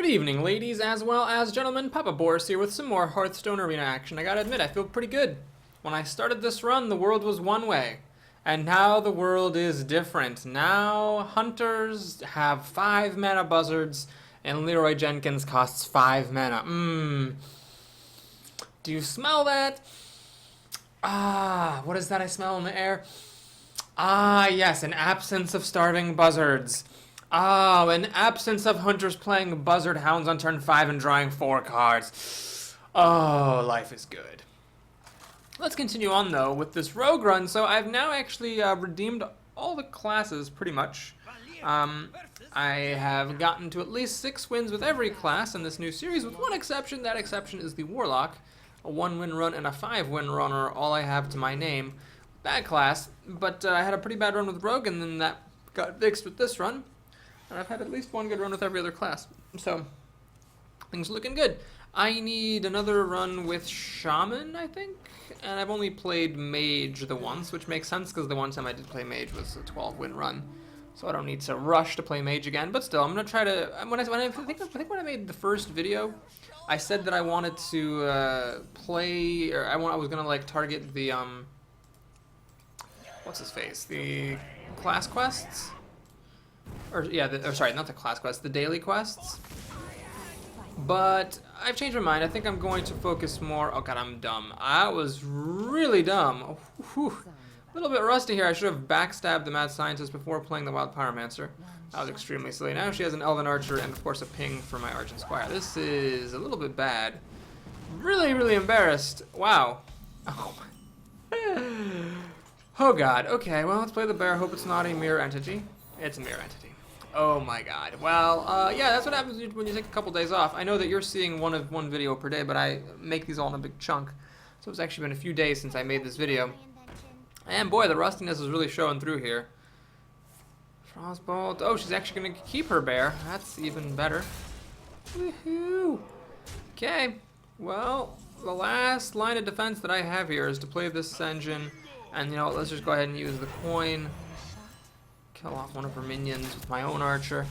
Good evening, ladies as well as gentlemen. Papa Boris here with some more Hearthstone arena action. I gotta admit, I feel pretty good. When I started this run, the world was one way. And now the world is different. Now hunters have 5 mana buzzards, and Leroy Jenkins costs 5 mana. Do you smell that? What is that I smell in the air? Yes, an absence of starving buzzards. An absence of hunters playing Buzzard Hounds on turn 5 and drawing 4 cards. Oh, life is good. Let's continue on, though, with this rogue run. So I've now actually redeemed all the classes, pretty much. I have gotten to at least 6 wins with every class in this new series, with one exception. That exception is the Warlock. A 1-win run and a 5-win run are all I have to my name. That class. But I had a pretty bad run with Rogue, and then that got fixed with this run. And I've had at least one good run with every other class. So, things are looking good. I need another run with Shaman, I think? And I've only played Mage the once, which makes sense because the one time I did play Mage was a 12-win run. So I don't need to rush to play Mage again. But still, I'm going to try to... I think when I made the first video, I said that I wanted to play... Or I was going to, like, target the... what's his face? The class quests? Sorry, not the class quests, the daily quests. But I've changed my mind. I think I'm going to focus more... Oh god, I'm dumb. I was really dumb. A little bit rusty here. I should have backstabbed the mad scientist before playing the wild pyromancer. That was extremely silly. Now she has an elven archer and of course a ping for my argent squire. This is a little bit bad. Really, really embarrassed. Wow. Oh, oh god. Okay, well, let's play the bear. Hope it's not a mirror entity. It's a mirror entity. Oh my god. Well, yeah, that's what happens when you take a couple days off. I know that you're seeing one video per day, but I make these all in a big chunk. So it's actually been a few days since I made this video. And boy, the rustiness is really showing through here. Frostbolt. Oh, she's actually going to keep her bear. That's even better. Woohoo! Okay. Well, the last line of defense that I have here is to play this engine. And, you know, let's just go ahead and use the coin. Kill off one of her minions with my own archer.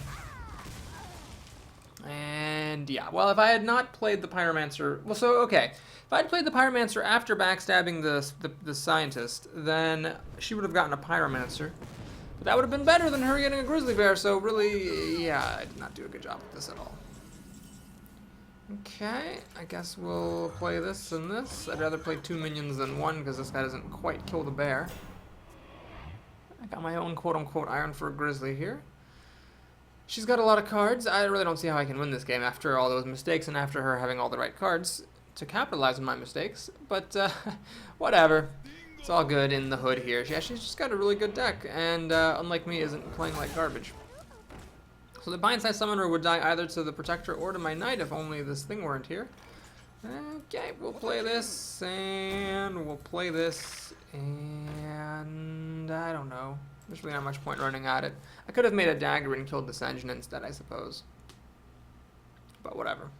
And yeah, well, if I had not played the pyromancer, well, so okay, if I had played the pyromancer after backstabbing the scientist, then she would have gotten a pyromancer. But that would have been better than her getting a grizzly bear. So really, yeah, I did not do a good job with this at all. Okay, I guess we'll play this and this. I'd rather play 2 minions than 1 because this guy doesn't quite kill the bear. I got my own quote-unquote iron for a grizzly here. She's got a lot of cards. I really don't see how I can win this game after all those mistakes and after her having all the right cards to capitalize on my mistakes. But, whatever. It's all good in the hood here. Yeah, she's just got a really good deck and, unlike me, isn't playing like garbage. So the Bind-Sized Summoner would die either to the Protector or to my Knight if only this thing weren't here. Okay, we'll play this, and we'll play this, and I don't know. There's really not much point running at it. I could have made a dagger and killed this engine instead, I suppose. But whatever.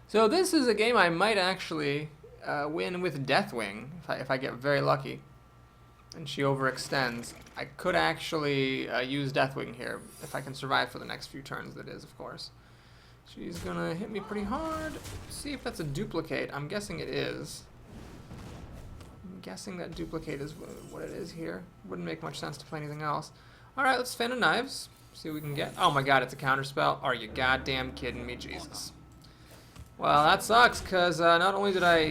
So this is a game I might actually win with Deathwing, if I get very lucky. And she overextends. I could actually use Deathwing here, if I can survive for the next few turns, that is, of course. She's gonna hit me pretty hard. Let's see if that's a duplicate. I'm guessing it is. I'm guessing that duplicate is what it is here. Wouldn't make much sense to play anything else. Alright, let's Fan of Knives. See what we can get. Oh my god, it's a counterspell. Are you goddamn kidding me, Jesus? Well, that sucks, because not only did I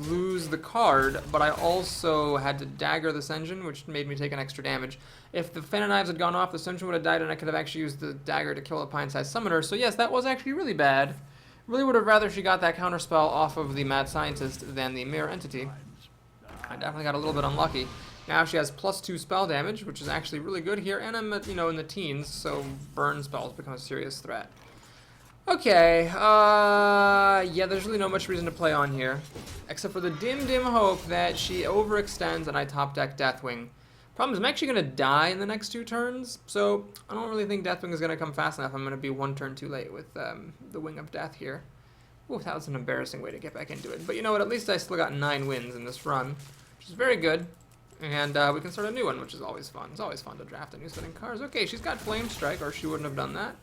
lose the card, but I also had to dagger this engine, which made me take an extra damage. If the Fan of Knives had gone off, this engine would have died, and I could have actually used the dagger to kill a Pine-Sized Summoner. So yes, that was actually really bad. Really would have rather she got that counterspell off of the Mad Scientist than the Mirror Entity. I definitely got a little bit unlucky. Now she has +2 spell damage, which is actually really good here, and I'm at, you know, in the teens, so burn spells become a serious threat. Okay, yeah, there's really not much reason to play on here, except for the dim hope that she overextends and I top deck Deathwing. Problem is, I'm actually going to die in the next 2 turns, so I don't really think Deathwing is going to come fast enough. I'm going to be 1 turn too late with the Wing of Death here. Ooh, that was an embarrassing way to get back into it. But you know what, at least I still got 9 wins in this run, which is very good. And we can start a new one, which is always fun. It's always fun to draft a new setting cards. Okay, she's got Flame Strike, or she wouldn't have done that.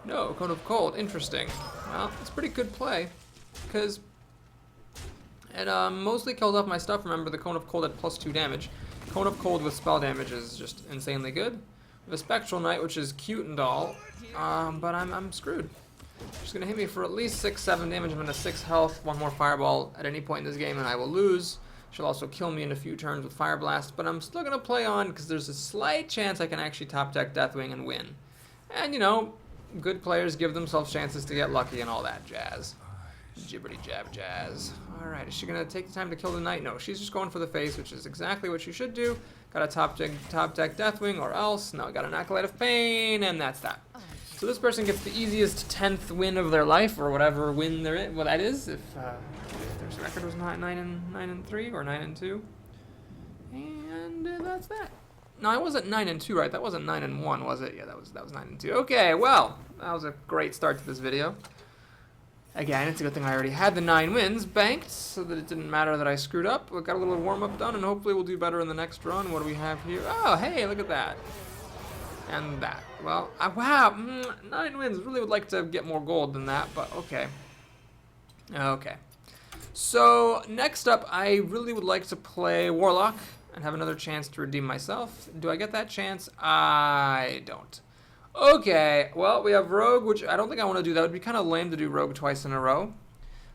No, Cone of Cold. Interesting. Well, it's pretty good play, because it mostly kills off my stuff. Remember, the Cone of Cold had +2 damage. Cone of Cold with spell damage is just insanely good. We have a Spectral Knight, which is cute and all, but I'm screwed. She's going to hit me for at least 6-7 damage. I'm in a 6 health, one more Fireball at any point in this game, and I will lose. She'll also kill me in a few turns with Fire Blast, but I'm still going to play on because there's a slight chance I can actually top deck Deathwing and win. And, you know, good players give themselves chances to get lucky and all that jazz. Jibbity jab jazz. Alright, is she going to take the time to kill the knight? No, she's just going for the face, which is exactly what she should do. Got a top deck Deathwing, or else. No, I got an Acolyte of Pain, and that's that. So this person gets the easiest 10th win of their life, or whatever win they're in. Well, that is, if their record was not 9-3 or 9-2, and that's that. No, I wasn't 9-2, right? That wasn't 9-1, was it? Yeah, that was 9-2. Okay, well, that was a great start to this video. Again, it's a good thing I already had the 9 wins banked, so that it didn't matter that I screwed up. We got a little warm-up done, and hopefully we'll do better in the next run. What do we have here? Oh, hey, look at that. And that. Well, wow, 9 wins. Really would like to get more gold than that, but okay. Okay. So, next up, I really would like to play Warlock and have another chance to redeem myself. Do I get that chance? I don't. Okay, well, we have Rogue, which I don't think I want to do. That would be kind of lame to do Rogue twice in a row.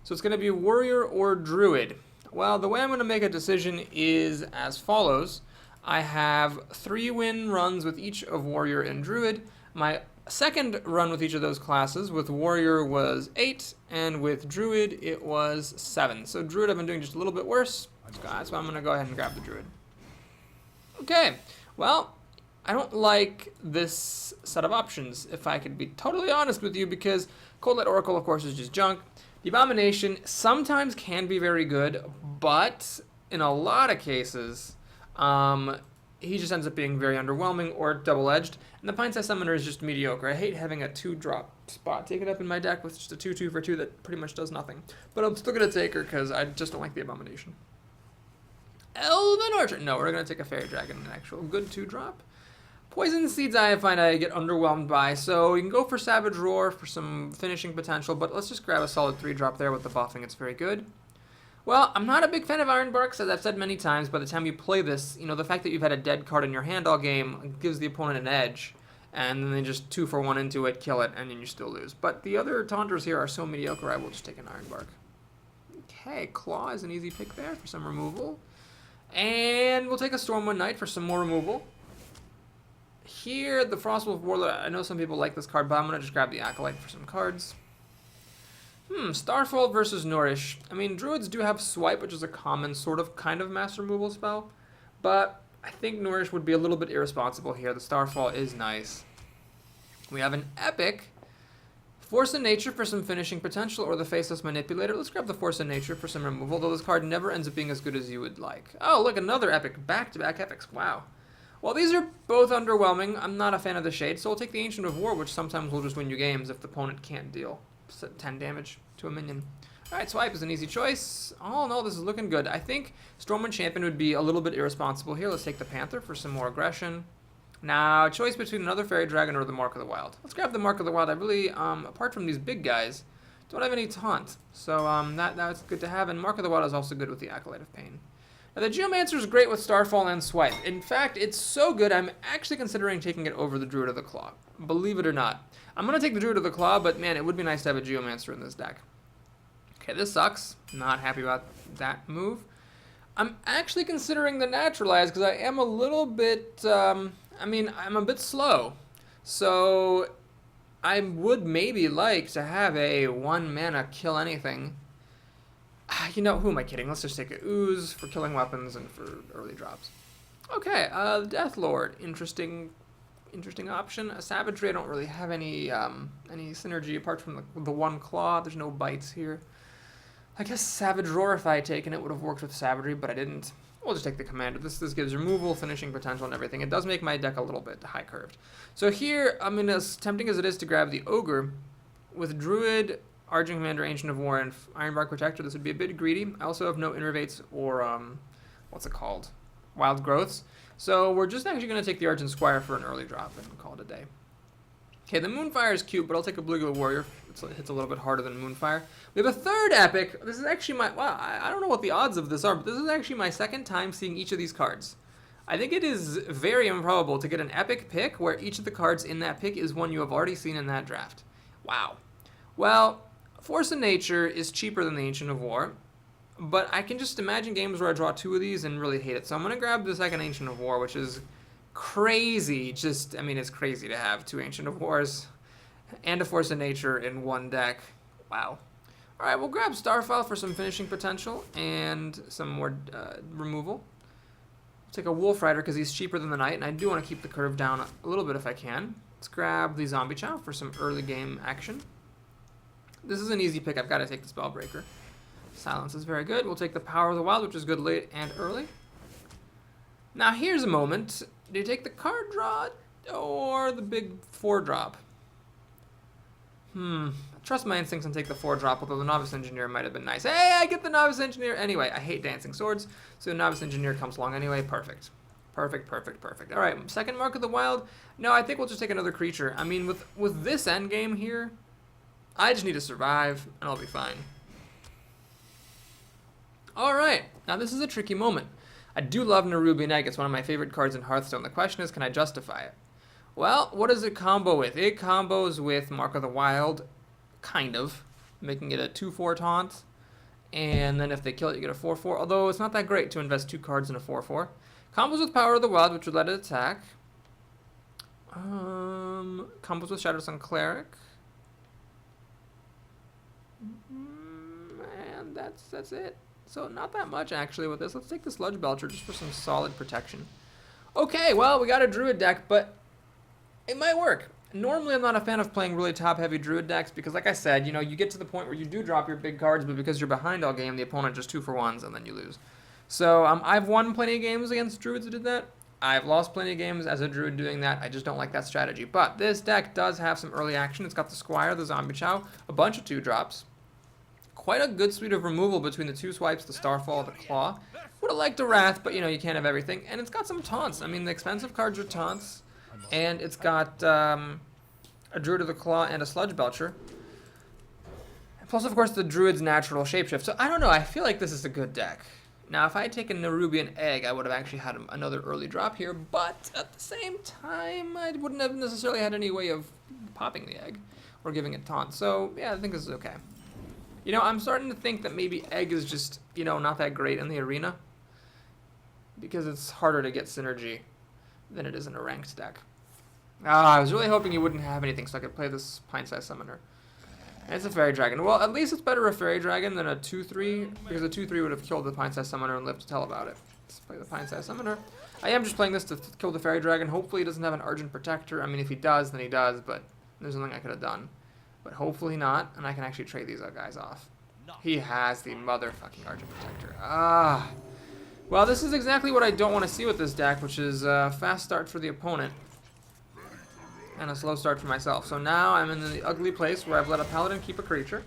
So it's going to be Warrior or Druid. Well, the way I'm going to make a decision is as follows. I have 3 win runs with each of Warrior and Druid. My second run with each of those classes with Warrior was 8, and with Druid it was 7. So Druid I've been doing just a little bit worse. That's why I'm going to go ahead and grab the Druid. Okay, well, I don't like this set of options, if I could be totally honest with you, because Coldlight Oracle, of course, is just junk. The Abomination sometimes can be very good, but in a lot of cases, he just ends up being very underwhelming or double-edged. And the Pine-Sized Summoner is just mediocre. I hate having a 2-drop spot taken up in my deck with just a 2/2 for 2 that pretty much does nothing. But I'm still going to take her because I just don't like the Abomination. Elven Archer. No, we're going to take a Fairy Dragon, an actual good 2-drop. Poison Seeds I find I get underwhelmed by, so you can go for Savage Roar for some finishing potential, but let's just grab a solid 3-drop there with the buffing. It's very good. Well, I'm not a big fan of Iron Barks, as I've said many times. By the time you play this, you know, the fact that you've had a dead card in your hand all game gives the opponent an edge, and then they just 2-for-1 into it, kill it, and then you still lose. But the other Taunters here are so mediocre, I will just take an Iron Bark. Okay, Claw is an easy pick there for some removal. And we'll take a Stormwind Knight for some more removal. Here, the Frostwolf Warlord, I know some people like this card, but I'm going to just grab the Acolyte for some cards. Starfall versus Nourish. I mean, Druids do have Swipe, which is a common sort of kind of mass removal spell, but I think Nourish would be a little bit irresponsible here. The Starfall is nice. We have an Epic. Force of Nature for some finishing potential, or the Faceless Manipulator. Let's grab the Force of Nature for some removal, though this card never ends up being as good as you would like. Oh, look, another Epic. Back-to-back Epics. Wow. Well, these are both underwhelming. I'm not a fan of the Shade, so I'll take the Ancient of War, which sometimes will just win you games if the opponent can't deal 10 damage to a minion. Alright, Swipe is an easy choice. Oh no, this is looking good. I think Stormwind Champion would be a little bit irresponsible here. Let's take the Panther for some more aggression. Now, choice between another Fairy Dragon or the Mark of the Wild. Let's grab the Mark of the Wild. I really, apart from these big guys, don't have any taunt. So that's good to have, and Mark of the Wild is also good with the Acolyte of Pain. Now, the Geomancer is great with Starfall and Swipe. In fact, it's so good, I'm actually considering taking it over the Druid of the Claw. Believe it or not. I'm going to take the Druid of the Claw, but man, it would be nice to have a Geomancer in this deck. Okay, this sucks. Not happy about that move. I'm actually considering the Naturalize because I am a little bit, I'm a bit slow. So I would maybe like to have a 1-mana kill anything. You know, who am I kidding? Let's just take a Ooze for killing weapons and for early drops. Okay, Death Lord, interesting option. A Savagery, I don't really have any synergy apart from the 1 claw. There's no bites here. I guess Savage Roar, if I had taken it, would have worked with Savagery, but I didn't. We'll just take the Commander. This gives removal, finishing potential, and everything. It does make my deck a little bit high curved. So here, I mean, as tempting as it is to grab the Ogre, with Druid, Argent Commander, Ancient of War, and Ironbark Protector, this would be a bit greedy. I also have no Innervates or, what's it called? wild growths. So we're just actually going to take the Argent Squire for an early drop and call it a day. Okay, the Moonfire is cute, but I'll take a Blue Warrior. It hits a little bit harder than Moonfire. We have a third epic. This is actually my... Wow, I don't know what the odds of this are, but this is actually my second time seeing each of these cards. I think it is very improbable to get an epic pick where each of the cards in that pick is one you have already seen in that draft. Wow. Well, Force of Nature is cheaper than the Ancient of War, but I can just imagine games where I draw 2 of these and really hate it. So I'm going to grab the second Ancient of War, which is crazy. Just, I mean, it's crazy to have 2 Ancient of Wars and a Force of Nature in one deck. Wow. All right, we'll grab Starfile for some finishing potential and some more removal. Take a Wolf Rider because he's cheaper than the Knight, and I do want to keep the curve down a little bit if I can. Let's grab the Zombie Chow for some early game action. This is an easy pick. I've got to take the Spellbreaker. Silence is very good. We'll take the Power of the Wild, which is good late and early. Now here's a moment. Do you take the card draw or the big 4-drop? I trust my instincts and take the 4-drop, although the Novice Engineer might have been nice. Hey, I get the Novice Engineer. Anyway, I hate Dancing Swords, so the Novice Engineer comes along anyway. Perfect. Perfect, perfect, perfect. All right, second Mark of the Wild. No, I think we'll just take another creature. I mean, with this endgame here, I just need to survive, and I'll be fine. All right, now this is a tricky moment. I do love Nerubian Egg. It's one of my favorite cards in Hearthstone. The question is, can I justify it? Well, what does it combo with? It combos with Mark of the Wild, kind of, making it a 2/4 taunt. And then if they kill it, you get a 4/4. Although it's not that great to invest 2 cards in a 4/4. Combos with Power of the Wild, which would let it attack. Combos with Shadow Sun Cleric. And that's it. So not that much actually with this. Let's take the Sludge Belcher just for some solid protection. Okay, well, we got a Druid deck, but it might work. Normally, I'm not a fan of playing really top-heavy Druid decks because, like I said, you know, you get to the point where you do drop your big cards, but because you're behind all game, the opponent just 2-for-1s, and then you lose. So I've won plenty of games against Druids that did that. I've lost plenty of games as a Druid doing that. I just don't like that strategy. But this deck does have some early action. It's got the Squire, the Zombie Chow, a bunch of 2-drops. Quite a good suite of removal between the 2 swipes, the Starfall, the Claw. Would have liked a Wrath, but, you know, you can't have everything. And it's got some taunts. I mean, the expensive cards are taunts. And it's got a Druid of the Claw and a Sludge Belcher. Plus, of course, the Druid's natural shapeshift. So, I don't know. I feel like this is a good deck. Now, if I had taken Nerubian Egg, I would have actually had another early drop here. But at the same time, I wouldn't have necessarily had any way of popping the egg or giving it taunt. So, yeah, I think this is okay. You know, I'm starting to think that maybe Egg is just, you know, not that great in the arena. Because it's harder to get synergy than it is in a ranked deck. I was really hoping you wouldn't have anything so I could play this Pint-Sized Summoner. And it's a Fairy Dragon. Well, at least it's better a Fairy Dragon than a 2/3, because a 2/3 would have killed the Pint-Sized Summoner and lived to tell about it. Let's play the Pint-Sized Summoner. I am just playing this to kill the Fairy Dragon. Hopefully he doesn't have an Argent Protector. I mean, if he does, then he does, but there's nothing I could have done. But hopefully not, and I can actually trade these guys off. He has the motherfucking Argent Protector. Well, this is exactly what I don't want to see with this deck, which is a fast start for the opponent and a slow start for myself. So now I'm in the ugly place where I've let a Paladin keep a creature.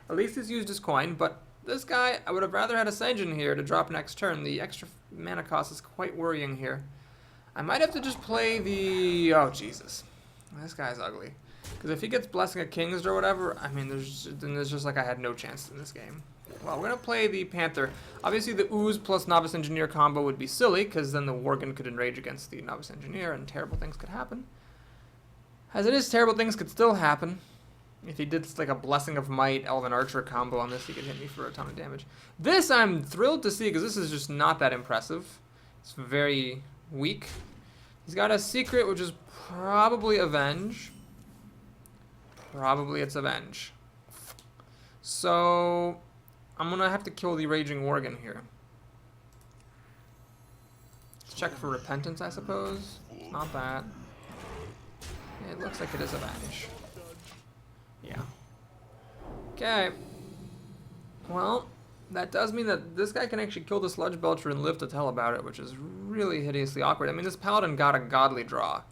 At least he's used his coin, but this guy, I would have rather had a Sanjin here to drop next turn. The extra mana cost is quite worrying here. I might have to just play the... Oh, Jesus. This guy's ugly. Because if he gets Blessing of Kings or whatever, I mean, there's just like I had no chance in this game. Well, we're going to play the Panther. Obviously, the Ooze plus Novice Engineer combo would be silly, because then the Worgen could enrage against the Novice Engineer, and terrible things could happen. As it is, terrible things could still happen. If he did like a Blessing of Might, Elven Archer combo on this, he could hit me for a ton of damage. This I'm thrilled to see, because this is just not that impressive. It's very weak. He's got a secret, which is probably Avenge. Probably it's Avenge. So I'm going to have to kill the Raging Worgen here. Let's check for Repentance, I suppose. It's not that. It looks like it is Avenge. Yeah. Okay. Well, that does mean that this guy can actually kill the Sludge Belcher and live to tell about it, which is really hideously awkward. I mean, this Paladin got a godly draw.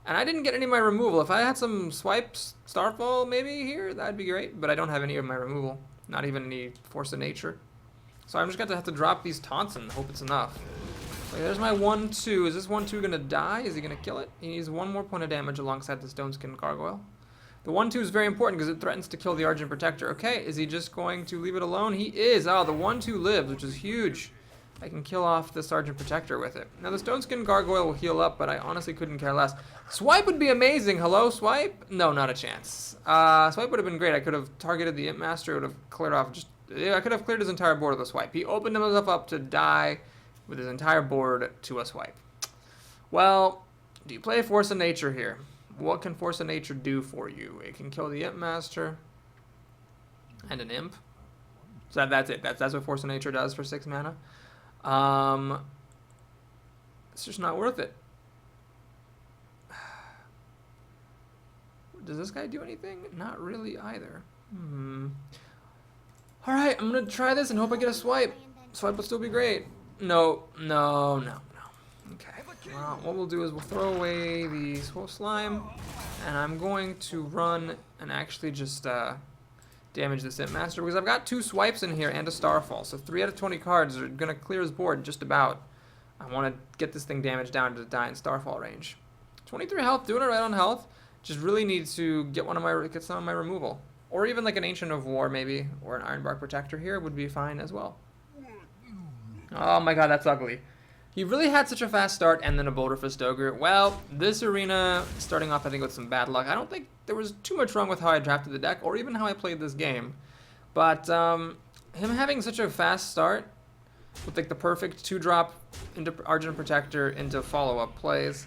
And I didn't get any of my removal. If I had some swipes, Starfall maybe here, that'd be great. But I don't have any of my removal. Not even any Force of Nature. So I'm just going to have to drop these taunts and hope it's enough. Okay, there's my 1-2. Is this 1-2 gonna die? Is he gonna kill it? He needs 1 more point of damage alongside the Stone Skin Gargoyle. The 1-2 is very important because it threatens to kill the Argent Protector. Okay, is he just going to leave it alone? He is. Oh, the 1-2 lives, which is huge. I can kill off the Argent Protector with it. Now, the Stone Skin Gargoyle will heal up, but I honestly couldn't care less. Swipe would be amazing. Hello, Swipe? No, not a chance. Swipe would have been great. I could have targeted the Imp Master. It would have cleared off just... Yeah, I could have cleared his entire board with a Swipe. He opened himself up to die with his entire board to a Swipe. Well, do you play Force of Nature here? What can Force of Nature do for you? It can kill the Imp Master and an Imp. So that's it. That's what Force of Nature does for 6 mana. It's just not worth it. Does this guy do anything? Not really either. Alright, I'm going to try this and hope I get a Swipe. Swipe will still be great. No. Okay. Well, what we'll do is we'll throw away the Slime, and I'm going to run and actually just damage this Imp Master, because I've got 2 Swipes in here and a Starfall, so 3 out of 20 cards are going to clear his board just about. I want to get this thing damaged down to die in Starfall range. 23 health, doing it right on health. Just really need to get get some of my removal. Or even like an Ancient of War maybe, or an Ironbark Protector here would be fine as well. Oh my god, that's ugly. He really had such a fast start and then a Boulder Fist Ogre. Well, this arena, starting off I think with some bad luck. I don't think there was too much wrong with how I drafted the deck or even how I played this game. But him having such a fast start with like the perfect 2-drop into Argent Protector into follow-up plays.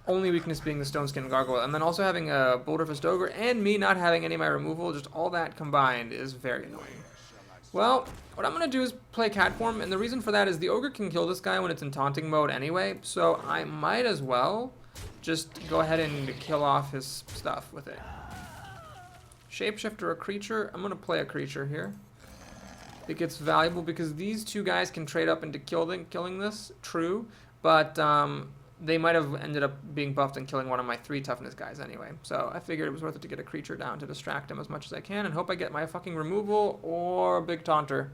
Only weakness being the Stone Skin Gargoyle. And then also having a Boulder Fist Ogre and me not having any of my removal. Just all that combined is very annoying. Well, what I'm going to do is play Cat Form, and the reason for that is the Ogre can kill this guy when it's in taunting mode anyway, so I might as well just go ahead and kill off his stuff with it. Shapeshifter, a creature. I'm going to play a creature here. I think it's valuable because these 2 guys can trade up into killing this, true, but they might have ended up being buffed and killing one of my 3 toughness guys anyway. So I figured it was worth it to get a creature down to distract him as much as I can and hope I get my fucking removal or a big taunter.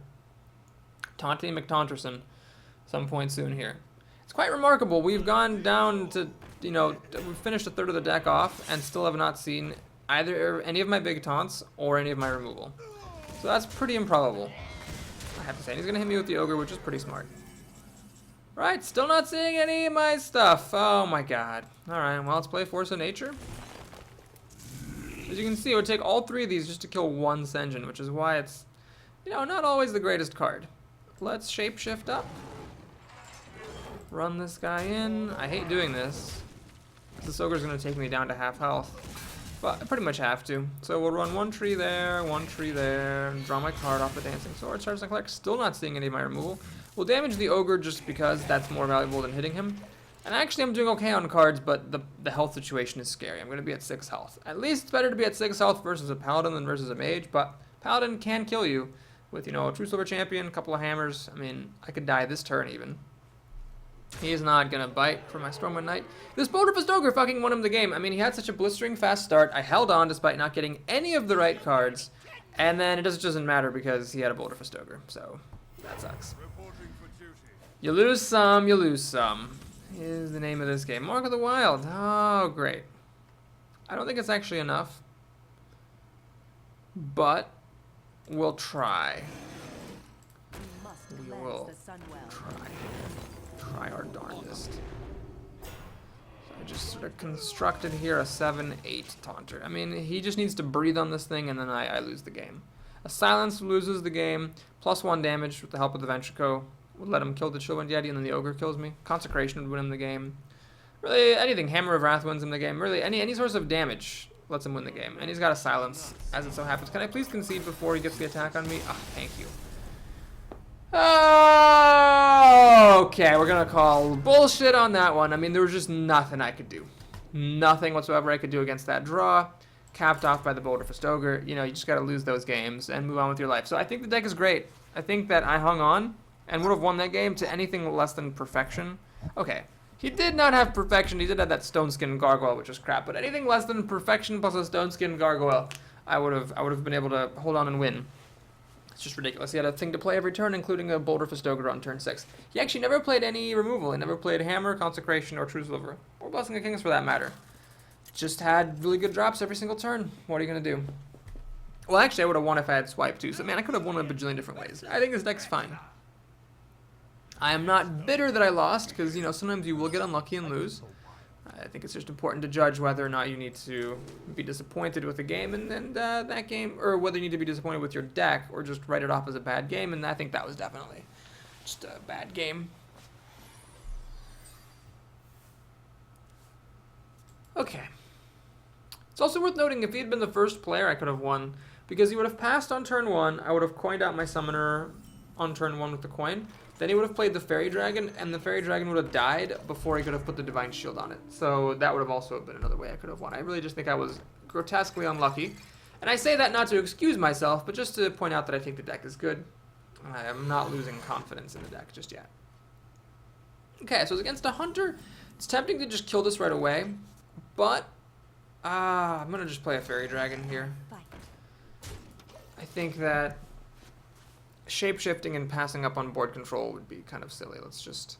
Taunty McTaunterson some point soon here. It's quite remarkable. We've gone down to, you know, we've finished a third of the deck off and still have not seen either any of my big taunts or any of my removal. So that's pretty improbable, I have to say. And he's going to hit me with the Ogre, which is pretty smart. Right, still not seeing any of my stuff. Oh my god. Alright, well, let's play Force of Nature. As you can see, it would take all 3 of these just to kill 1 Sen'jin, which is why it's, you know, not always the greatest card. Let's Shapeshift up. Run this guy in. I hate doing this. This Ogre's going to take me down to half health. But I pretty much have to. So we'll run 1 tree there, 1 tree there, and draw my card off the Dancing Sword. Charge and collect. Still not seeing any of my removal. We'll damage the Ogre just because that's more valuable than hitting him. And actually I'm doing okay on cards, but the health situation is scary. I'm going to be at 6 health. At least it's better to be at 6 health versus a Paladin than versus a Mage, but Paladin can kill you with, you know, a True Silver Champion, a couple of hammers. I mean, I could die this turn even. He is not going to bite for my Stormwind Knight. This Boulder Fist Ogre fucking won him the game. I mean, he had such a blistering fast start. I held on despite not getting any of the right cards. And then it just doesn't matter because he had a Boulder Fist Ogre. So, that sucks. You lose some, you lose some. Is the name of this game. Mark of the Wild. Oh, great. I don't think it's actually enough. But we'll try. We will try our darndest. So I just sort of constructed here a 7-8 taunter. I mean, he just needs to breathe on this thing and then I lose the game. A Silence loses the game. +1 damage with the help of the Ventrico. Would let him kill the Chillwind Yeti and then the Ogre kills me. Consecration would win him the game. Really, anything. Hammer of Wrath wins him the game. Really, any source of damage lets him win the game. And he's got a Silence, as it so happens. Can I please concede before he gets the attack on me? Oh, thank you. Oh, okay, we're going to call bullshit on that one. I mean, there was just nothing I could do. Nothing whatsoever I could do against that draw. Capped off by the Boulder Fist Ogre. You know, you just got to lose those games and move on with your life. So I think the deck is great. I think that I hung on and would have won that game to anything less than perfection. Okay, he did not have perfection. He did have that Stone Skin Gargoyle, which is crap. But anything less than perfection plus a Stone Skin Gargoyle, I would have been able to hold on and win. It's just ridiculous. He had a thing to play every turn, including a Boulder Festoga on turn 6. He actually never played any removal. He never played Hammer, Consecration, or True Silver. Or Blessing of Kings for that matter. Just had really good drops every single turn. What are you going to do? Well, actually, I would have won if I had Swipe, too. So, man, I could have won a bajillion different ways. I think this deck's fine. I am not bitter that I lost, because, you know, sometimes you will get unlucky and lose. I think it's just important to judge whether or not you need to be disappointed with the game and that game, or whether you need to be disappointed with your deck, or just write it off as a bad game, and I think that was definitely just a bad game. Okay. It's also worth noting, if he had been the first player, I could have won, because he would have passed on turn 1, I would have coined out my summoner on turn 1 with the coin. Then he would have played the Fairy Dragon, and the Fairy Dragon would have died before he could have put the Divine Shield on it. So that would have also been another way I could have won. I really just think I was grotesquely unlucky. And I say that not to excuse myself, but just to point out that I think the deck is good. I am not losing confidence in the deck just yet. Okay, so it's against a Hunter. It's tempting to just kill this right away, but I'm going to just play a Fairy Dragon here. I think that shape-shifting and passing up on board control would be kind of silly. Let's just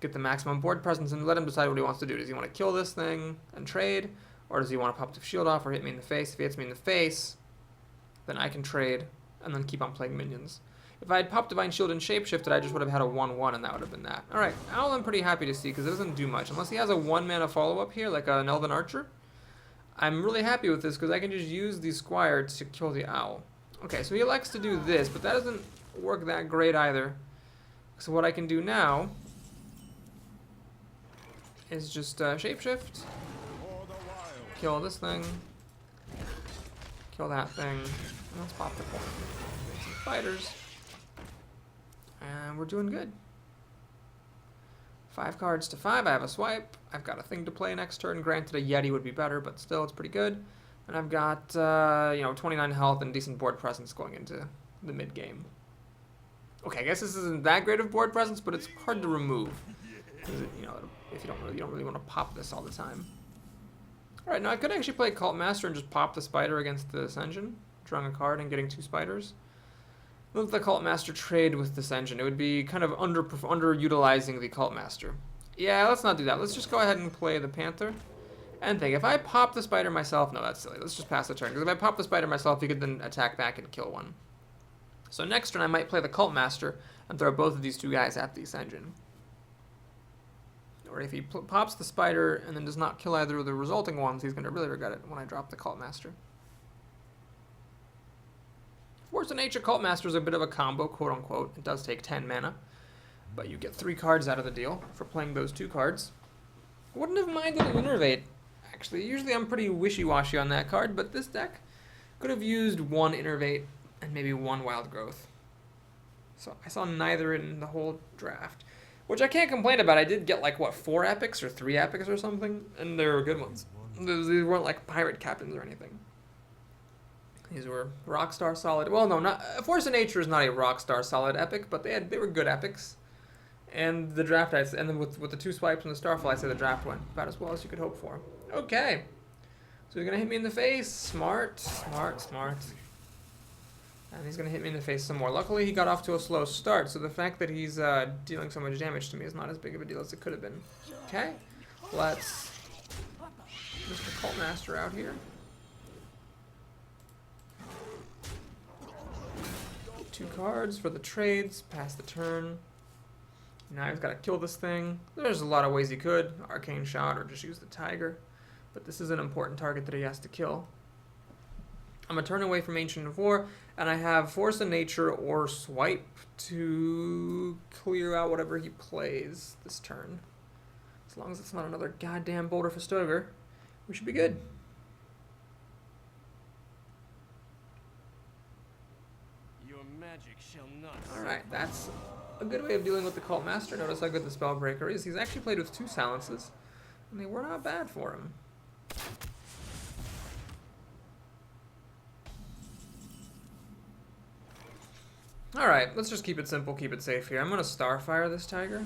get the maximum board presence and let him decide what he wants to do. Does he want to kill this thing and trade? Or does he want to pop the shield off or hit me in the face? If he hits me in the face, then I can trade and then keep on playing minions. If I had popped Divine Shield and shapeshifted, I just would have had a 1-1 and that would have been that. Alright, Owl I'm pretty happy to see because it doesn't do much. Unless he has a 1-mana follow-up here, like an Elven Archer. I'm really happy with this because I can just use the Squire to kill the Owl. Okay, so he elects to do this, but that doesn't work that great either. So what I can do now is just shapeshift, kill this thing, kill that thing, and let's pop the coin. Some fighters, and we're doing good. 5 cards to 5, I have a swipe, I've got a thing to play next turn. Granted, a Yeti would be better, but still, it's pretty good. And I've got, 29 health and decent board presence going into the mid-game. Okay, I guess this isn't that great of board presence, but it's hard to remove. Because, if you don't really want to pop this all the time. Alright, now I could actually play Cult Master and just pop the spider against this engine, drawing a card and getting 2 spiders. Look at the Cult Master trade with this engine. It would be kind of underutilizing the Cult Master. Yeah, let's not do that. Let's just go ahead and play the Panther. And think, if I pop the spider myself, no, that's silly. Let's just pass the turn. Because if I pop the spider myself, he could then attack back and kill one. So next turn, I might play the Cult Master and throw both of these 2 guys at this engine. Or if he pops the spider and then does not kill either of the resulting ones, he's going to really regret it when I drop the Cult Master. Force of Nature Cult Master is a bit of a combo, quote-unquote. It does take 10 mana. But you get 3 cards out of the deal for playing those 2 cards. I wouldn't have minded an Innervate. Actually, usually I'm pretty wishy-washy on that card, but this deck could have used 1 Innervate and maybe 1 Wild Growth. So I saw neither in the whole draft, which I can't complain about. I did get, 4 epics or 3 epics or something, and they were good ones. These weren't like Pirate Captains or anything. These were Rockstar Solid. Well, no, not Force of Nature is not a Rockstar Solid epic, but they were good epics. And the draft, and then with the 2 swipes and the Starfall, I say the draft went about as well as you could hope for. Okay. So he's going to hit me in the face. Smart, smart, smart. And he's going to hit me in the face some more. Luckily, he got off to a slow start, so the fact that he's dealing so much damage to me is not as big of a deal as it could have been. Okay. Let's Mr. Cult Master out here. 2 cards for the trades. Pass the turn. Now he's got to kill this thing. There's a lot of ways he could. Arcane Shot or just use the Tiger. But this is an important target that he has to kill. I'm going to turn away from Ancient of War, and I have Force of Nature or Swipe to clear out whatever he plays this turn. As long as it's not another goddamn Boulder Festoga, we should be good. Your magic shall not. Alright, that's a good way of dealing with the Cult Master. Notice how good the Spellbreaker is. He's actually played with 2 silences, and they were not bad for him. Alright, let's just keep it simple, keep it safe here. I'm going to Starfire this Tiger.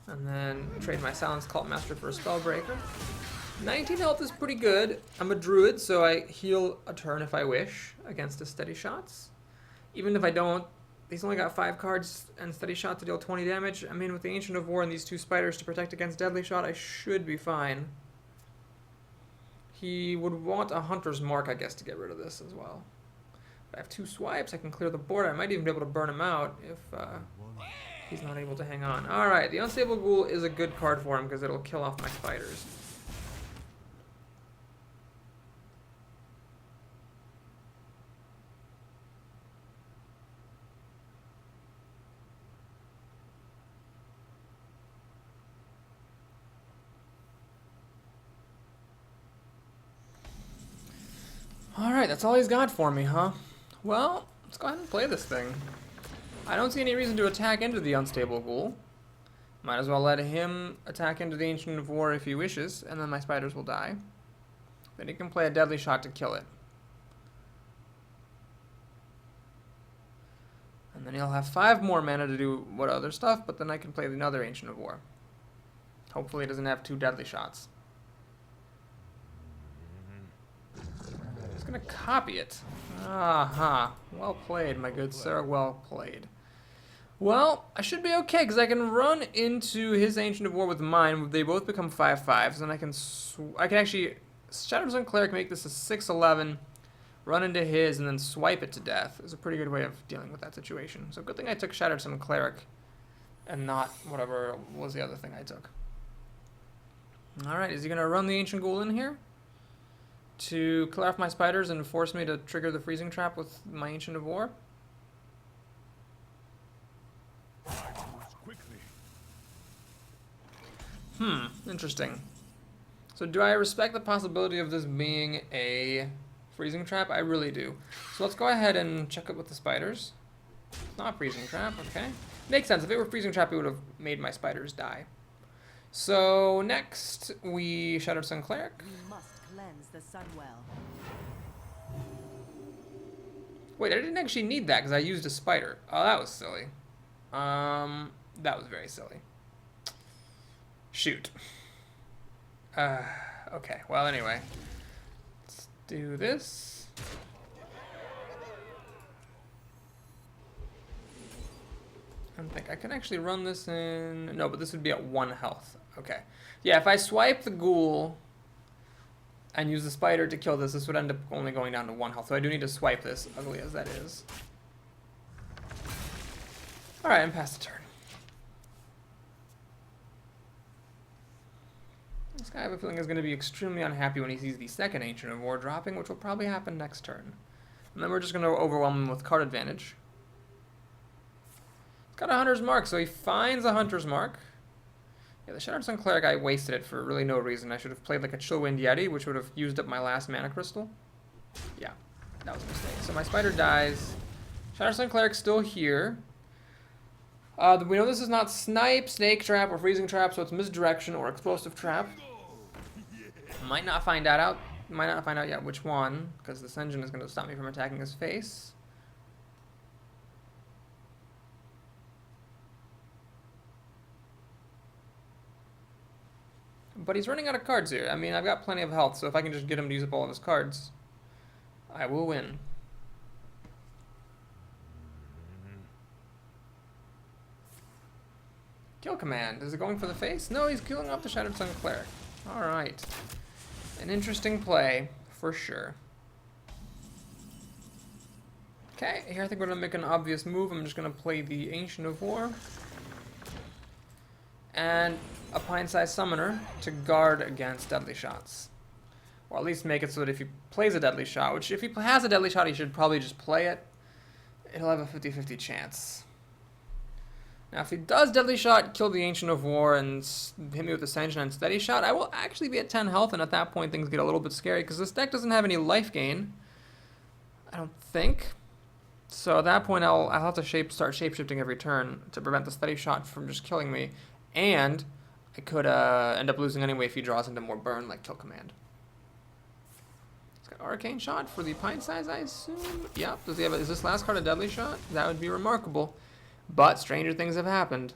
And then trade my Silence Cult Master for a Spellbreaker. 19 health is pretty good. I'm a druid, so I heal a turn if I wish against his steady shots. Even if I don't, he's only got 5 cards and steady shot to deal 20 damage. I mean, with the Ancient of War and these 2 spiders to protect against deadly shot, I should be fine. He would want a Hunter's Mark, I guess, to get rid of this as well. If I have 2 swipes, I can clear the board. I might even be able to burn him out if he's not able to hang on. Alright, the Unstable Ghoul is a good card for him because it'll kill off my spiders. Alright, that's all he's got for me, huh? Well, let's go ahead and play this thing. I don't see any reason to attack into the Unstable Ghoul. Might as well let him attack into the Ancient of War if he wishes, and then my spiders will die. Then he can play a deadly shot to kill it. And then he'll have 5 more mana to do what other stuff, but then I can play another Ancient of War. Hopefully he doesn't have 2 deadly shots. He's gonna copy it. Aha. Well played, my good sir. Well played. Well, I should be okay, because I can run into his Ancient of War with mine. They both become 5/5s, and I can actually Shattered Sun Cleric, make this a 6/11, run into his, and then swipe it to death. Is a pretty good way of dealing with that situation. So good thing I took Shattered Sun Cleric, and not whatever was the other thing I took. Alright, is he going to run the Ancient Ghoul in here to clear off my spiders and force me to trigger the freezing trap with my Ancient of War? Interesting. So do I respect the possibility of this being a freezing trap? I really do. So let's go ahead and check it with the spiders. It's not a freezing trap, okay. Makes sense. If it were a freezing trap, it would have made my spiders die. So next, we Shattered Sun Cleric. We must cleanse the Sunwell. Wait, I didn't actually need that because I used a spider. Oh, that was silly. That was very silly. Shoot. Okay, well anyway. Let's do this. I think I can actually run this in... No, but this would be at 1 health. Okay. Yeah, if I swipe the ghoul and use the spider to kill this, this would end up only going down to 1 health. So I do need to swipe this, ugly as that is. Alright, I'm past the turn. This guy, I have a feeling, is going to be extremely unhappy when he sees the second Ancient of War dropping, which will probably happen next turn. And then we're just going to overwhelm him with card advantage. He's got a Hunter's Mark, so he finds a Hunter's Mark. Yeah, the Shattered Sun Cleric, I wasted it for really no reason. I should have played like a Chillwind Yeti, which would have used up my last mana crystal. Yeah, that was a mistake. So my spider dies. Shattered Sun Cleric's still here. We know this is not Snipe, Snake Trap, or Freezing Trap, so it's Misdirection or Explosive Trap. Might not find out yet which one, because this engine is going to stop me from attacking his face. But he's running out of cards here. I mean, I've got plenty of health, so if I can just get him to use up all of his cards, I will win. Kill command. Is it going for the face? No, he's killing off the Shattered Sun Cleric. Alright. An interesting play, for sure. Okay, here I think we're going to make an obvious move. I'm just going to play the Ancient of War. And a Pine-sized Summoner to guard against deadly shots. Or at least make it so that if he plays a deadly shot, which if he has a deadly shot, he should probably just play it. It'll have a 50-50 chance. Now, if he does deadly shot, kill the Ancient of War, and hit me with Ascension and steady shot, I will actually be at 10 health, and at that point things get a little bit scary, because this deck doesn't have any life gain. I don't think. So at that point, I'll have to start shapeshifting every turn to prevent the steady shot from just killing me. And I could end up losing anyway if he draws into more burn, like Kill Command. He's got Arcane Shot for the Pine Size, I assume. Yep. Does he have is this last card a deadly shot? That would be remarkable. But stranger things have happened.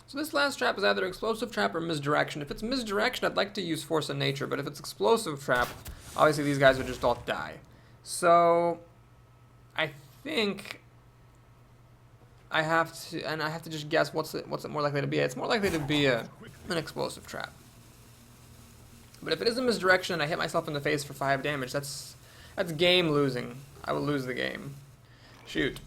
So this last trap is either explosive trap or misdirection. If it's misdirection, I'd like to use force of nature, but if it's explosive trap, obviously these guys would just all die. So I think I have to just guess what's it more likely to be. It's more likely to be an explosive trap. But if it is a misdirection and I hit myself in the face for 5 damage, that's game losing. I will lose the game. Shoot.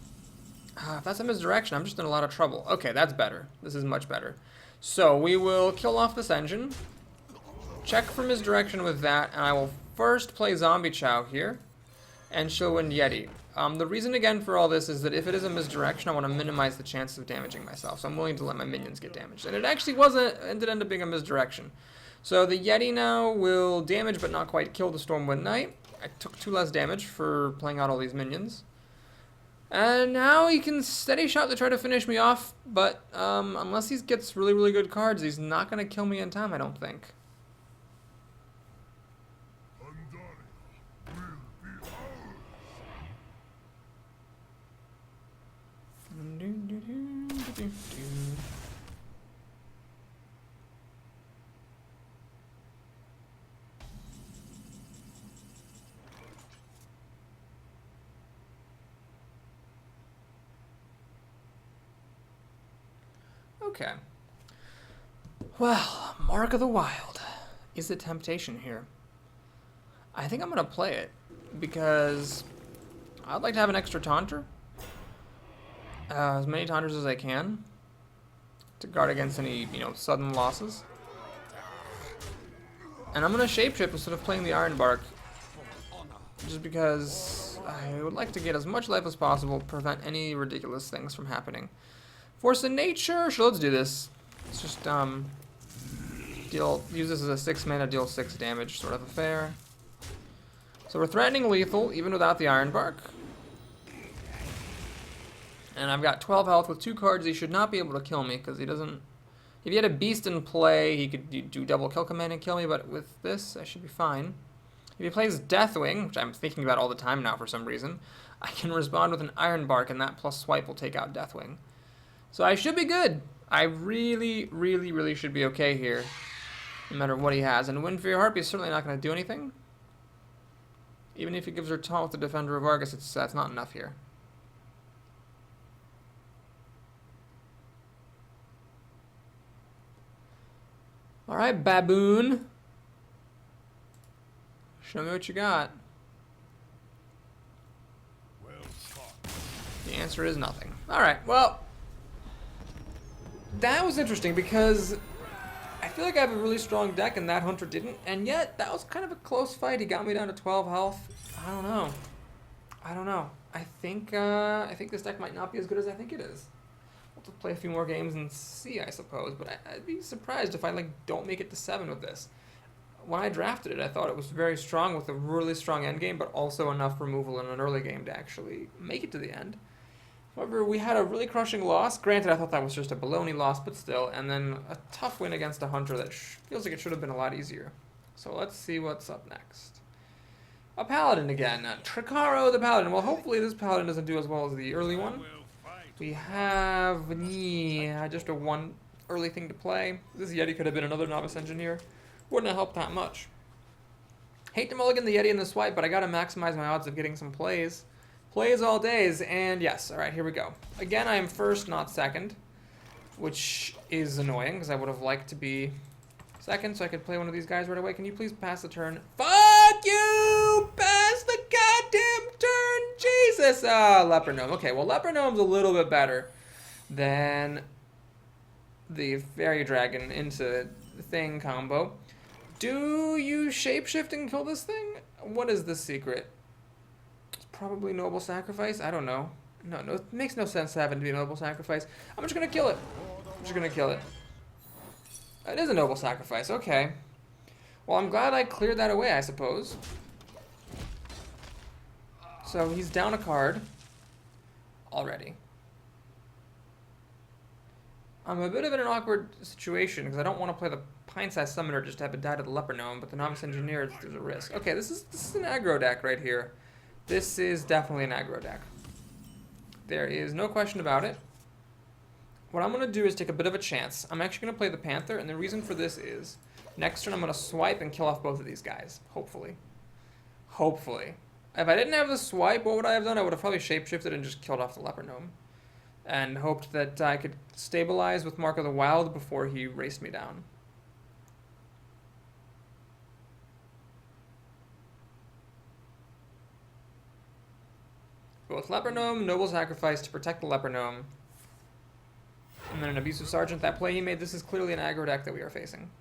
If that's a misdirection, I'm just in a lot of trouble. Okay, that's better. This is much better. So we will kill off this engine. Check for misdirection with that, and I will first play Zombie Chow here. And she'll win Yeti. The reason again for all this is that if it is a misdirection, I want to minimize the chances of damaging myself. So I'm willing to let my minions get damaged. And it actually ended up being a misdirection. So the Yeti now will damage but not quite kill the Stormwind Knight. I took 2 less damage for playing out all these minions. And now he can steady shot to try to finish me off, but unless he gets really, really good cards, he's not going to kill me in time, I don't think. Okay. Well, Mark of the Wild is a temptation here. I think I'm going to play it because I'd like to have an extra taunter. As many taunters as I can to guard against any, sudden losses. And I'm going to shapeshift instead of playing the Ironbark. Just because I would like to get as much life as possible, prevent any ridiculous things from happening. Force of nature, sure, let's do this. Let's just use this as a 6 mana, deal 6 damage sort of affair. So we're threatening lethal even without the Ironbark. And I've got 12 health with 2 cards. He should not be able to kill me because he doesn't. If he had a beast in play, he could do double kill command and kill me. But with this, I should be fine. If he plays Deathwing, which I'm thinking about all the time now for some reason, I can respond with an Ironbark, and that plus swipe will take out Deathwing. So I should be good. I really, really, really should be okay here, no matter what he has. And Wind Fury Harpy is certainly not going to do anything. Even if he gives her taunt with the Defender of Argus, that's not enough here. All right, baboon. Show me what you got. The answer is nothing. All right, well, that was interesting because I feel like I have a really strong deck and that Hunter didn't, and yet that was kind of a close fight. He got me down to 12 health. I don't know. I think this deck might not be as good as I think it is. We'll have to play a few more games and see, I suppose. But I'd be surprised if I don't make it to 7 with this. When I drafted it, I thought it was very strong with a really strong end game, but also enough removal in an early game to actually make it to the end. However, we had a really crushing loss. Granted, I thought that was just a baloney loss, but still. And then a tough win against a Hunter that feels like it should have been a lot easier. So let's see what's up next. A Paladin again. Tricaro the Paladin. Well, hopefully this Paladin doesn't do as well as the early one. We have just a 1 early thing to play. This Yeti could have been another Novice Engineer. Wouldn't have helped that much. Hate to mulligan the Yeti in the swipe, but I gotta maximize my odds of getting some plays. Plays all days, and yes, alright, here we go. Again, I am first, not second, which is annoying, because I would have liked to be second, so I could play one of these guys right away. Can you please pass the turn? Fuck you! Pass the goddamn turn! Jesus! Leper Gnome. Okay, well, Leper Gnome's a little bit better than the Fairy Dragon into the thing combo. Do you shapeshift and kill this thing? What is the secret? Probably Noble Sacrifice? I don't know. No, it makes no sense to have it be a Noble Sacrifice. I'm just gonna kill it. It is a Noble Sacrifice, okay. Well, I'm glad I cleared that away, I suppose. So he's down a card already. I'm a bit of in an awkward situation because I don't want to play the Pine-Sized Summoner just to have it die to the Leper Gnome, but the Novice Engineer, there's a risk. Okay, this is an aggro deck right here. This is definitely an aggro deck. There is no question about it. what I'm going to do is take a bit of a chance. I'm actually going to play the Panther, and the reason for this is next turn I'm going to swipe and kill off both of these guys, hopefully. Hopefully. If I didn't have the swipe, what would I have done? I would have probably shapeshifted and just killed off the Leper Gnome. And hoped that I could stabilize with Mark of the Wild before he raced me down. Both Leper Gnome, Noble Sacrifice to protect the Leper Gnome. And then an Abusive Sergeant. That play he made, this is clearly an aggro deck that we are facing.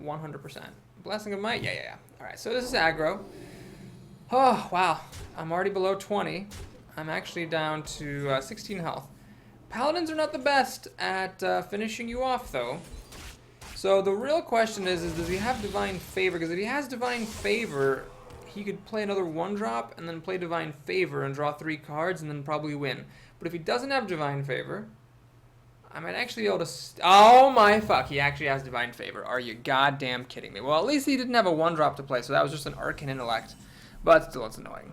100%. Blessing of Might? Yeah. Alright, so this is aggro. Oh, wow. I'm already below 20. I'm actually down to 16 health. Paladins are not the best at finishing you off, though. So the real question is does he have Divine Favor? Because if he has Divine Favor, he could play another 1-drop and then play Divine Favor and draw 3 cards and then probably win. But if he doesn't have Divine Favor, I might actually be able to... oh my fuck, he actually has Divine Favor. Are you goddamn kidding me? Well, at least he didn't have a 1-drop to play, so that was just an Arcane Intellect. But still, it's annoying.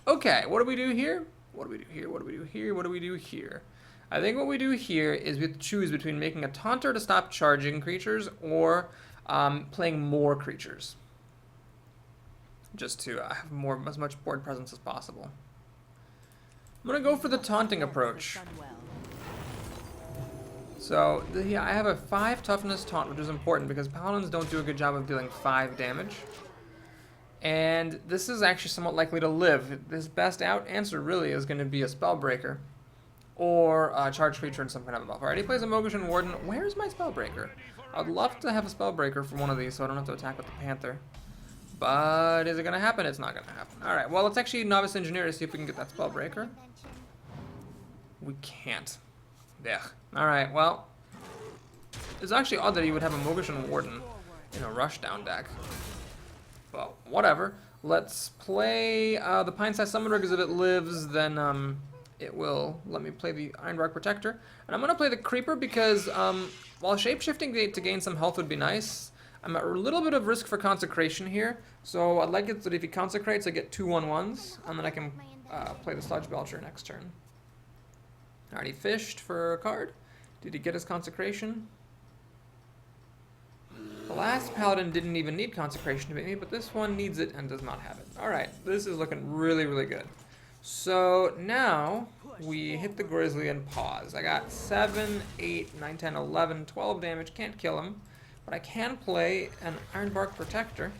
Okay, what do we do here? What do we do here? What do we do here? What do we do here? I think what we do here is we have to choose between making a Taunter to stop charging creatures or playing more creatures. Just to have as much board presence as possible. I'm going to go for the taunting approach. So, yeah, I have a 5 toughness taunt, which is important because Paladins don't do a good job of dealing 5 damage. And this is actually somewhat likely to live. His best answer really is going to be a Spellbreaker. Or a charge creature in some kind of a buff. Alright, he plays a Mogushan Warden. Where's my Spellbreaker? I'd love to have a Spellbreaker for one of these so I don't have to attack with the Panther. But is it going to happen? It's not going to happen. Alright, well, let's actually Novice Engineer to see if we can get that Spellbreaker. We can't. Yeah. Alright, well. It's actually odd that he would have a Mogushan Warden in a Rushdown deck. Well, whatever. Let's play the Pine-Sized Summoner, because if it lives, then it will let me play the Ironbark Protector. And I'm going to play the Creeper because while shapeshifting to gain some health would be nice, I'm at a little bit of risk for Consecration here. So I'd like it that if he Consecrates, I get 2 1/1s, and then I can play the Sludge Belcher next turn. Alright, he fished for a card. Did he get his Consecration? The last Paladin didn't even need Consecration to beat me, but this one needs it and does not have it. Alright, this is looking really, really good. So now we hit the Grizzly and pause. I got 7, 8, 9, 10, 11, 12 damage. Can't kill him, but I can play an Ironbark Protector.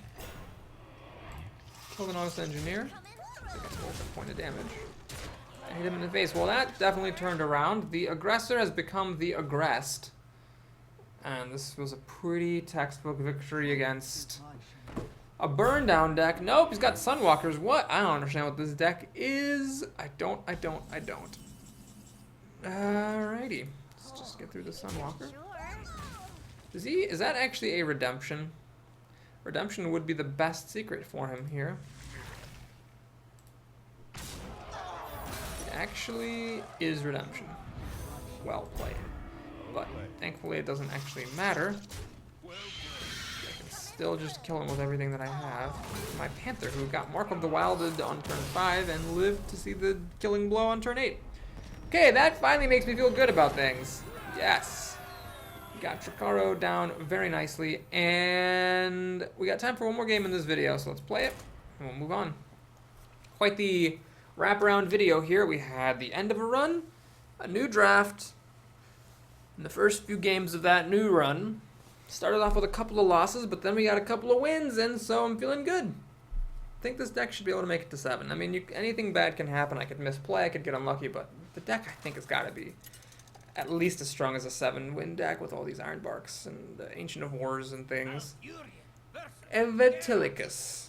Kill the Novice Engineer. I think I took a point of damage. I hit him in the face. Well, that definitely turned around. The aggressor has become the aggressed. And this was a pretty textbook victory against a burn down deck. Nope, he's got Sunwalkers. What? I don't understand what this deck is. I don't. Alrighty. Let's just get through the Sunwalker. Is that actually a redemption? Redemption would be the best secret for him here. It actually is redemption. Well played. But thankfully it doesn't actually matter. I can still just kill him with everything that I have. My Panther, who got Mark of the Wilded on turn 5 and lived to see the killing blow on turn 8. Okay, that finally makes me feel good about things. Yes. Got Tricaro down very nicely. And we got time for one more game in this video, so let's play it and we'll move on. Quite the wraparound video here. We had the end of a run, a new draft. In the first few games of that new run, started off with a couple of losses, but then we got a couple of wins, and so I'm feeling good. I think this deck should be able to make it to 7. I mean, anything bad can happen. I could misplay, I could get unlucky, but the deck, I think, has got to be at least as strong as a 7-win deck with all these Ironbarks and the Ancient of Wars and things. Evetilicus.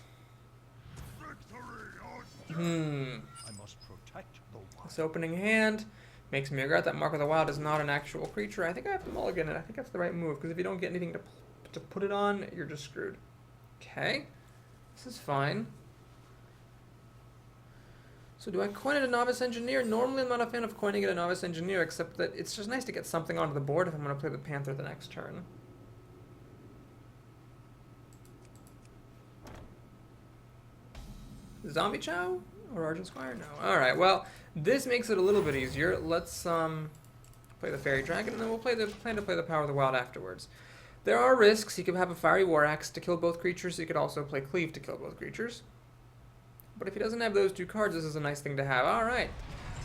This opening hand makes me regret that Mark of the Wild is not an actual creature. I think I have to mulligan it. I think that's the right move, because if you don't get anything to put it on, you're just screwed. Okay. This is fine. So do I coin it a Novice Engineer? Normally I'm not a fan of coining it a Novice Engineer, except that it's just nice to get something onto the board if I'm going to play the Panther the next turn. Zombie Chow? Or Argent Squire? No. Alright, well, this makes it a little bit easier. Let's play the Fairy Dragon, and then we'll plan to play the Power of the Wild afterwards. There are risks. He could have a Fiery War Axe to kill both creatures. He could also play Cleave to kill both creatures. But if he doesn't have those two cards, this is a nice thing to have. Alright.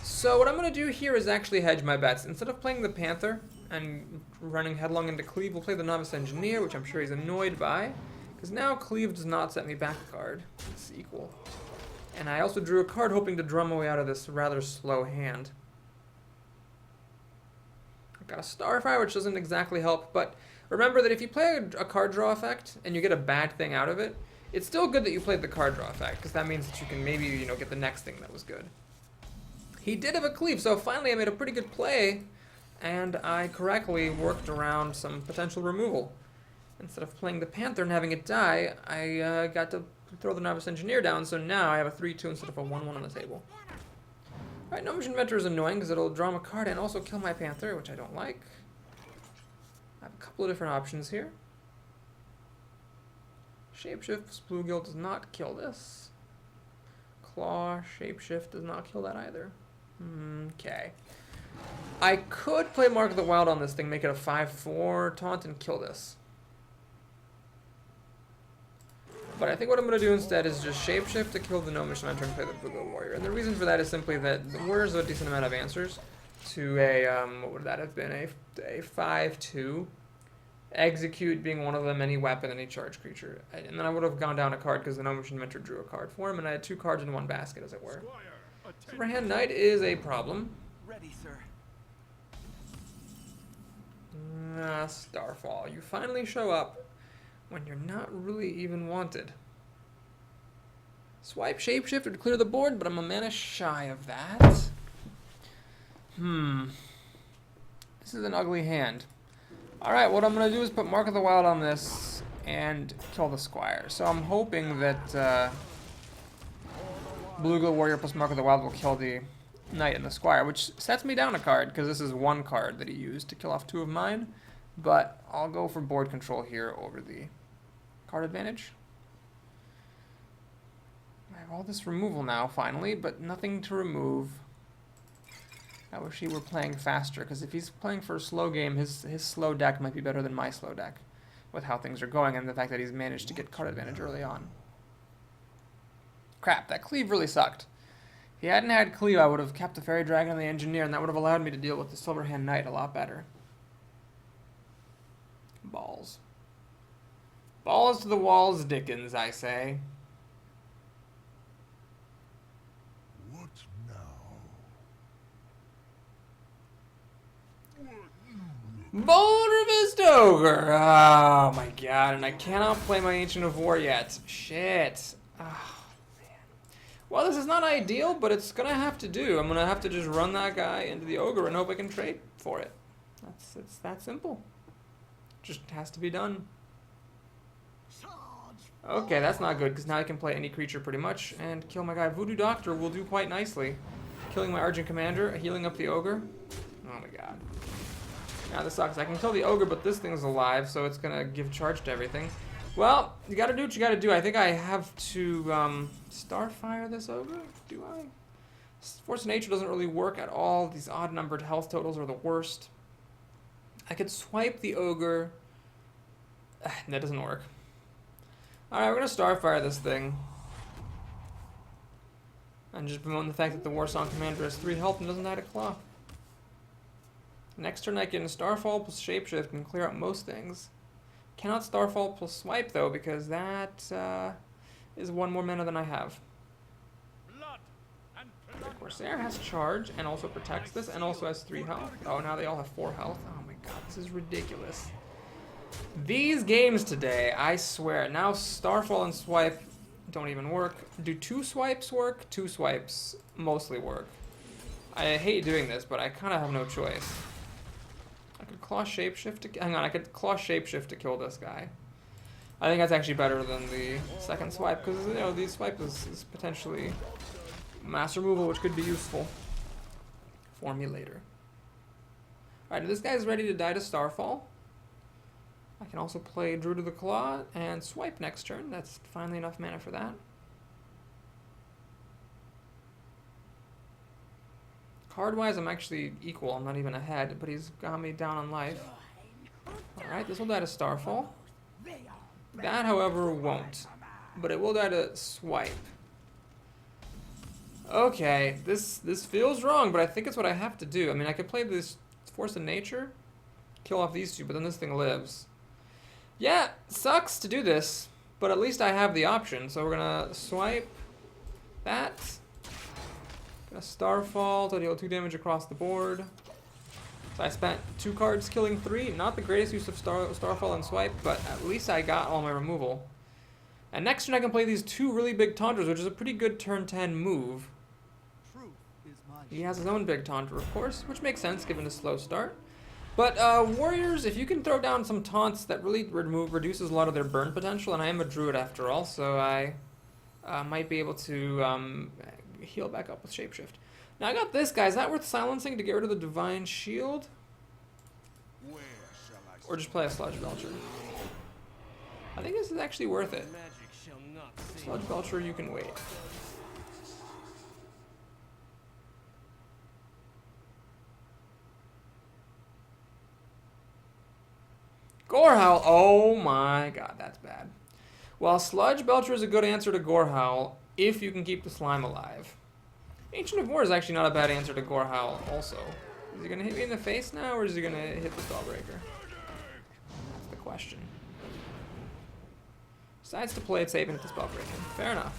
So what I'm going to do here is actually hedge my bets. Instead of playing the Panther and running headlong into Cleave, we'll play the Novice Engineer, which I'm sure he's annoyed by. Because now Cleave does not set me back a card. It's equal. And I also drew a card hoping to drum my way out of this rather slow hand. I've got a Starfire, which doesn't exactly help, but remember that if you play a card draw effect and you get a bad thing out of it, it's still good that you played the card draw effect, because that means that you can maybe, you know, get the next thing that was good. He did have a Cleave, so finally I made a pretty good play, and I correctly worked around some potential removal. Instead of playing the Panther and having it die, I got to throw the Novice Engineer down, so now I have a 3-2 instead of a 1-1 on the table. Alright, Gnomish Inventor is annoying because it'll draw a card and also kill my Panther, which I don't like. I have a couple of different options here. Shapeshift Bluegill does not kill this. Claw Shapeshift does not kill that either. Okay. I could play Mark of the Wild on this thing, make it a 5-4 taunt and kill this. But I think what I'm going to do instead is just Shapeshift to kill the Gnomish Inventor and play the Bluegill Warrior. And the reason for that is simply that the Warriors have a decent amount of answers to a, what would that have been, a 5-2. Execute being one of them, any weapon, any charge creature. And then I would have gone down a card because the Gnomish Inventor drew a card for him, and I had 2 cards in one basket, as it were. Silverhand Knight is a problem. Ready, sir. Starfall. You finally show up when you're not really even wanted. Swipe Shapeshift would clear the board, but I'm a mana shy of that. This is an ugly hand. Alright, what I'm going to do is put Mark of the Wild on this and kill the Squire. So I'm hoping that Bluegill Warrior plus Mark of the Wild will kill the Knight and the Squire, which sets me down a card, because this is one card that he used to kill off 2 of mine. But I'll go for board control here over the card advantage. I have all this removal now, finally, but nothing to remove. I wish he were playing faster, because if he's playing for a slow game, his slow deck might be better than my slow deck, with how things are going and the fact that he's managed to get card advantage early on. Crap, that Cleave really sucked. If he hadn't had Cleave, I would have kept the Fairy Dragon and the Engineer, and that would have allowed me to deal with the Silverhand Knight a lot better. Balls. Balls to the walls, Dickens, I say. What now? Bouldervist Ogre! Oh my god, and I cannot play my Ancient of War yet. Shit. Oh, man. Well, this is not ideal, but it's gonna have to do. I'm gonna have to just run that guy into the Ogre and hope I can trade for it. It's that simple. Just has to be done. Okay, that's not good, because now I can play any creature pretty much and kill my guy. Voodoo Doctor will do quite nicely. Killing my Argent Commander, healing up the Ogre. Oh my god. Now this sucks. I can kill the Ogre, but this thing's alive, so it's gonna give charge to everything. Well, you gotta do what you gotta do. I think I have to Starfire this Ogre? Do I? Force of Nature doesn't really work at all. These odd-numbered health totals are the worst. I could swipe the Ogre. That doesn't work. Alright, we're gonna Starfire this thing. And just bemoan the fact that the Warsong Commander has 3 health and doesn't have a claw. Next turn I can Starfall plus Shapeshift and clear out most things. Cannot Starfall plus Swipe though, because that is 1 more mana than I have. The Corsair has charge and also protects this and also has 3 health. Oh, now they all have 4 health. Oh my god, this is ridiculous. These games today, I swear, now Starfall and Swipe don't even work. Do 2 swipes work? 2 swipes mostly work. I hate doing this, but I kind of have no choice. I could Claw Shapeshift to... Hang on, I could Claw Shapeshift to kill this guy. I think that's actually better than the second swipe, because, you know, the swipe is potentially mass removal, which could be useful for me later. Alright, this guy's ready to die to Starfall. I can also play Druid of the Claw and swipe next turn. That's finally enough mana for that. Card-wise, I'm actually equal. I'm not even ahead, but he's got me down on life. Alright, this will die to Starfall. That, however, won't. But it will die to Swipe. Okay, this feels wrong, but I think it's what I have to do. I mean, I could play this Force of Nature, kill off these two, but then this thing lives. Yeah, sucks to do this, but at least I have the option. So we're gonna swipe that. Gonna Starfall to deal 2 damage across the board. So I spent 2 cards killing 3. Not the greatest use of Starfall and Swipe, but at least I got all my removal. And next turn I can play these 2 really big Taunters, which is a pretty good turn 10 move. He has his own big Taunter, of course, which makes sense given his slow start. But Warriors, if you can throw down some taunts, that really reduces a lot of their burn potential, and I am a Druid after all, so I might be able to heal back up with Shapeshift. Now I got this guy. Is that worth silencing to get rid of the Divine Shield? Or just play a Sludge Belcher? I think this is actually worth it. Sludge Belcher, you can wait. Gorehowl, oh my god, that's bad. Well, Sludge Belcher is a good answer to Gorehowl if you can keep the slime alive. Ancient of War is actually not a bad answer to Gorehowl also. Is he going to hit me in the face now, or is he going to hit the Spellbreaker? That's the question. Decides to play it safe and hit the Spellbreaker. Fair enough.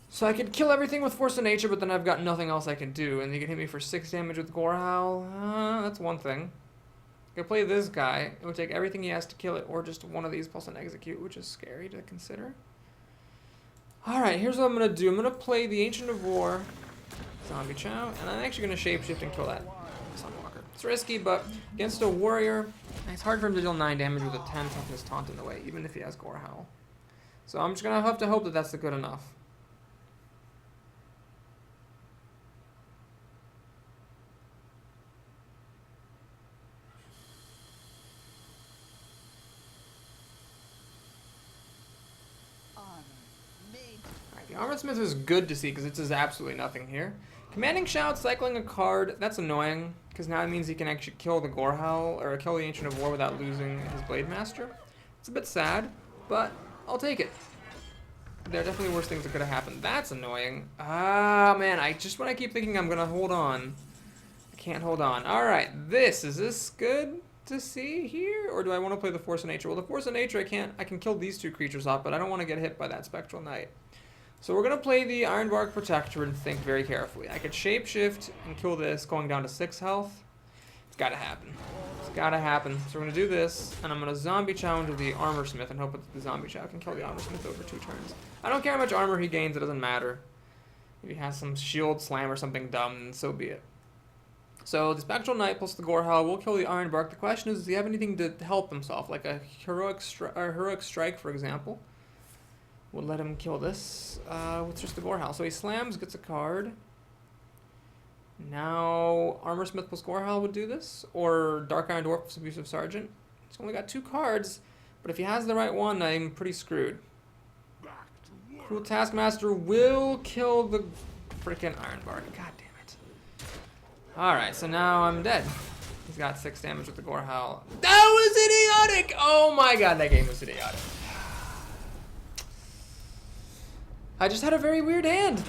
So I could kill everything with Force of Nature, but then I've got nothing else I can do. And he can hit me for 6 damage with Gorehowl. That's one thing. I could play this guy. It would take everything he has to kill it, or just one of these plus an Execute, which is scary to consider. Alright, here's what I'm going to do. I'm going to play the Ancient of War, Zombie Chow, and I'm actually going to Shapeshift and kill that Sunwalker. It's risky, but against a Warrior, it's hard for him to deal 9 damage with a 10 toughness taunt in the way, even if he has Gorehowl. So I'm just going to have to hope that that's good enough. The Armor Smith is good to see because it does absolutely nothing here. Commanding Shout, cycling a card, that's annoying because now it means he can actually kill the Gorehowl or kill the Ancient of War without losing his Blade Master. It's a bit sad, but I'll take it. There are definitely worse things that could have happened. That's annoying. Ah, man, when I keep thinking I'm going to hold on, I can't hold on. Alright, is this good to see here? Or do I want to play the Force of Nature? Well, the Force of Nature, I can kill these 2 creatures off, but I don't want to get hit by that Spectral Knight. So we're going to play the Ironbark Protector and think very carefully. I could Shapeshift and kill this going down to 6 health. It's got to happen. It's got to happen. So we're going to do this, and I'm going to Zombie Chow into the Armor Smith and hope that the Zombie Chow can kill the Armor Smith over 2 turns. I don't care how much armor he gains, it doesn't matter. If he has some shield slam or something dumb, then so be it. So the Spectral Knight plus the Gorehowl will kill the Ironbark. The question is, does he have anything to help himself, like a Heroic Strike, for example? We'll let him kill this with just the Gorehowl. So he slams, gets a card. Now Armor Smith plus Gorehowl would do this, or Dark Iron Dwarf plus Abusive Sergeant. He's only got 2 cards, but if he has the right one, I'm pretty screwed. Cruel Taskmaster will kill the freaking Ironbark. God damn it. Alright, so now I'm dead. He's got 6 damage with the Gorehowl. That was idiotic! Oh my god, that game was idiotic. I just had a very weird hand.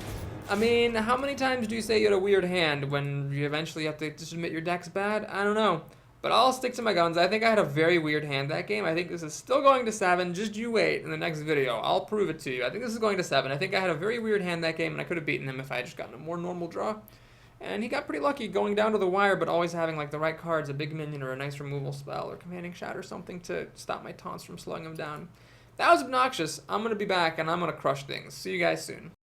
I mean, how many times do you say you had a weird hand when you eventually have to just admit your deck's bad? I don't know. But I'll stick to my guns. I think I had a very weird hand that game. I think this is still going to 7. Just you wait in the next video. I'll prove it to you. I think this is going to 7. I think I had a very weird hand that game, and I could have beaten him if I had just gotten a more normal draw. And he got pretty lucky going down to the wire, but always having like the right cards, a big minion or a nice removal spell or Commanding Shout or something to stop my taunts from slowing him down. That was obnoxious. I'm going to be back, and I'm going to crush things. See you guys soon.